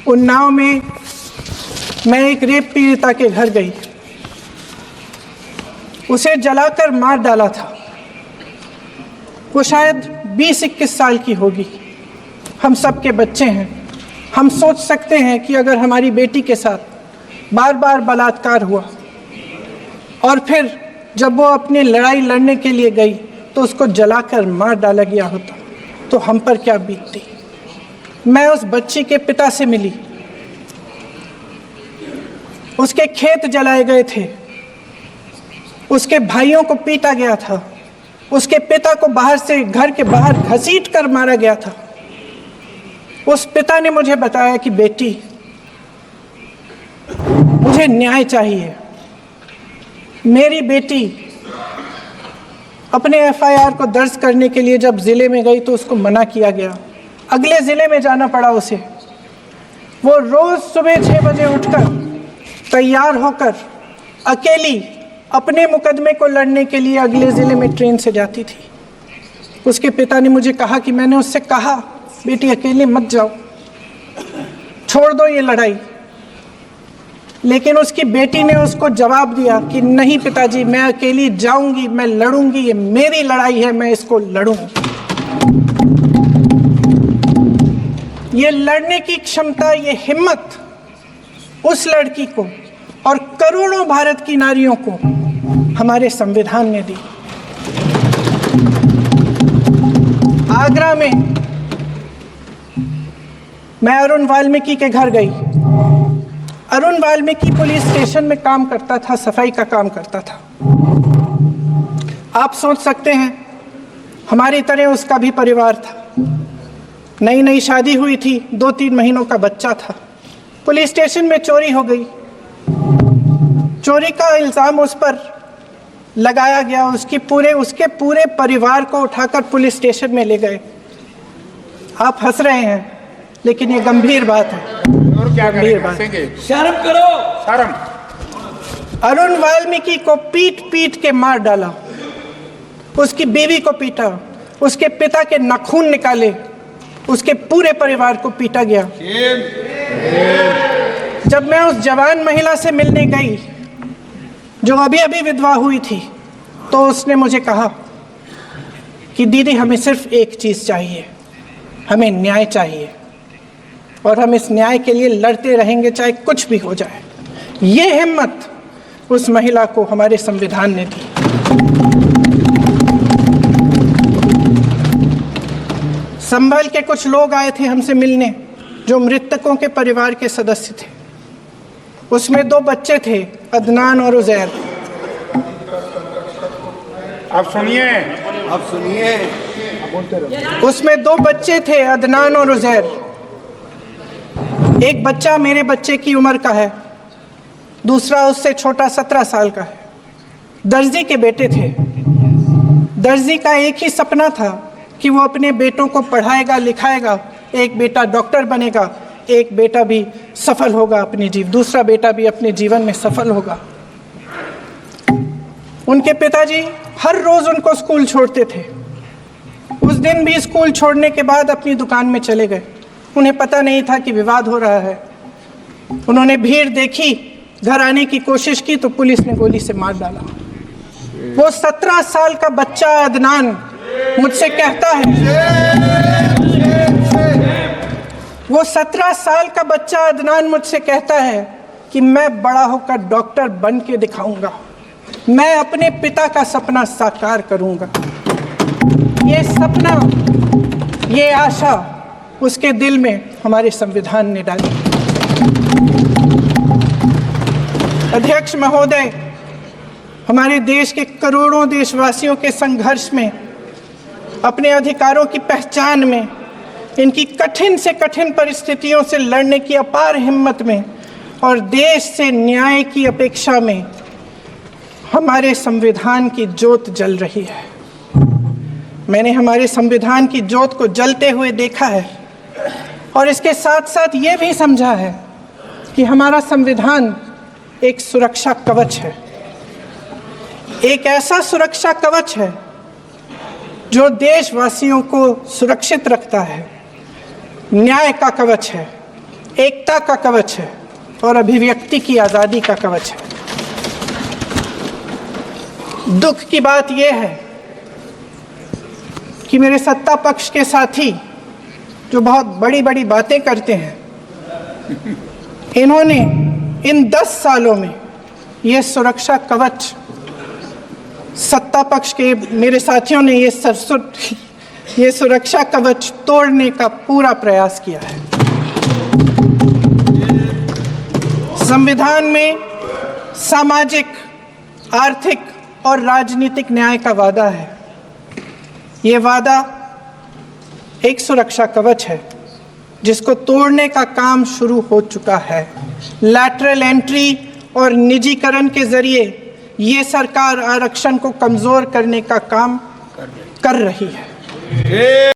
उन्नाव में मैं एक रेप पीड़िता के घर गई, उसे जलाकर मार डाला था। वो शायद 20-21 साल की होगी। हम सब के बच्चे हैं। हम सोच सकते हैं कि अगर हमारी बेटी के साथ बार बार बलात्कार हुआ और फिर जब वो अपनी लड़ाई लड़ने के लिए गई तो उसको जलाकर मार डाला गया होता तो हम पर क्या बीतती। मैं उस बच्ची के पिता से मिली। उसके खेत जलाए गए थे, उसके भाइयों को पीटा गया था, उसके पिता को बाहर से घर के बाहर घसीट कर मारा गया था। उस पिता ने मुझे बताया कि बेटी, मुझे न्याय चाहिए। मेरी बेटी अपने एफआईआर को दर्ज करने के लिए जब ज़िले में गई तो उसको मना किया गया। अगले ज़िले में जाना पड़ा उसे। वो रोज़ सुबह 6 बजे उठकर तैयार होकर अकेली अपने मुकदमे को लड़ने के लिए अगले ज़िले में ट्रेन से जाती थी। उसके पिता ने मुझे कहा कि मैंने उससे कहा, बेटी अकेले मत जाओ, छोड़ दो ये लड़ाई। लेकिन उसकी बेटी ने उसको जवाब दिया कि नहीं पिताजी, मैं अकेली जाऊंगी, मैं लड़ूंगी, ये मेरी लड़ाई है, मैं इसको लड़ूंगी। ये लड़ने की क्षमता, ये हिम्मत उस लड़की को और करोड़ों भारत की नारियों को हमारे संविधान ने दी। आगरा में मैं अरुण वाल्मीकि के घर गई। अरुण वाल्मीकि पुलिस स्टेशन में काम करता था, सफाई का काम करता था। आप सोच सकते हैं हमारी तरह उसका भी परिवार था। नई नई शादी हुई थी, 2-3 महीनों का बच्चा था। पुलिस स्टेशन में चोरी हो गई। चोरी का इल्ज़ाम उस पर लगाया गया। उसके पूरे परिवार को उठाकर पुलिस स्टेशन में ले गए। आप हंस रहे हैं, लेकिन ये गंभीर बात है। और क्या गंभीर बात। शर्म करो, शर्म। अरुण वाल्मीकि को पीट पीट के मार डाला, उसकी बीवी को पीटा, उसके पिता के नाखून निकाले, उसके पूरे परिवार को पीटा गया। जब मैं उस जवान महिला से मिलने गई जो अभी अभी विधवा हुई थी, तो उसने मुझे कहा कि दीदी, हमें सिर्फ एक चीज़ चाहिए, हमें न्याय चाहिए और हम इस न्याय के लिए लड़ते रहेंगे, चाहे कुछ भी हो जाए। ये हिम्मत उस महिला को हमारे संविधान ने दी। संभल के कुछ लोग आए थे हमसे मिलने जो मृतकों के परिवार के सदस्य थे। उसमें 2 बच्चे थे, अदनान और उजैर। आप सुनिए। उसमें 2 बच्चे थे, अदनान और उजैर। एक बच्चा मेरे बच्चे की उम्र का है, दूसरा उससे छोटा 17 साल का है। दर्जी के बेटे थे। दर्जी का एक ही सपना था कि वो अपने बेटों को पढ़ाएगा, लिखाएगा। एक बेटा डॉक्टर बनेगा, एक बेटा भी सफल होगा दूसरा बेटा भी अपने जीवन में सफल होगा। उनके पिताजी हर रोज उनको स्कूल छोड़ते थे। उस दिन भी स्कूल छोड़ने के बाद अपनी दुकान में चले गए। उन्हें पता नहीं था कि विवाद हो रहा है। उन्होंने भीड़ देखी, घर आने की कोशिश की तो पुलिस ने गोली से मार डाला। वो 17 साल का बच्चा अदनान मुझसे कहता है, वो 17 साल का बच्चा अदनान मुझसे कहता है कि मैं बड़ा होकर डॉक्टर बन के दिखाऊंगा, मैं अपने पिता का सपना साकार करूंगा। ये सपना, ये आशा उसके दिल में हमारे संविधान ने डाली। अध्यक्ष महोदय, हमारे देश के करोड़ों देशवासियों के संघर्ष में, अपने अधिकारों की पहचान में, इनकी कठिन से कठिन परिस्थितियों से लड़ने की अपार हिम्मत में और देश से न्याय की अपेक्षा में हमारे संविधान की ज्योत जल रही है। मैंने हमारे संविधान की ज्योत को जलते हुए देखा है और इसके साथ साथ ये भी समझा है कि हमारा संविधान एक सुरक्षा कवच है। एक ऐसा सुरक्षा कवच है जो देशवासियों को सुरक्षित रखता है, न्याय का कवच है, एकता का कवच है और अभिव्यक्ति की आज़ादी का कवच है। दुख की बात यह है कि मेरे सत्ता पक्ष के साथी जो बहुत बड़ी बड़ी बातें करते हैं, इन्होंने इन 10 सालों में ये सुरक्षा कवच, सत्ता पक्ष के मेरे साथियों ने ये सुरक्षा कवच तोड़ने का पूरा प्रयास किया है। संविधान में सामाजिक, आर्थिक और राजनीतिक न्याय का वादा है। ये वादा एक सुरक्षा कवच है जिसको तोड़ने का काम शुरू हो चुका है। लैटरल एंट्री और निजीकरण के जरिए ये सरकार आरक्षण को कमजोर करने का काम कर रही है।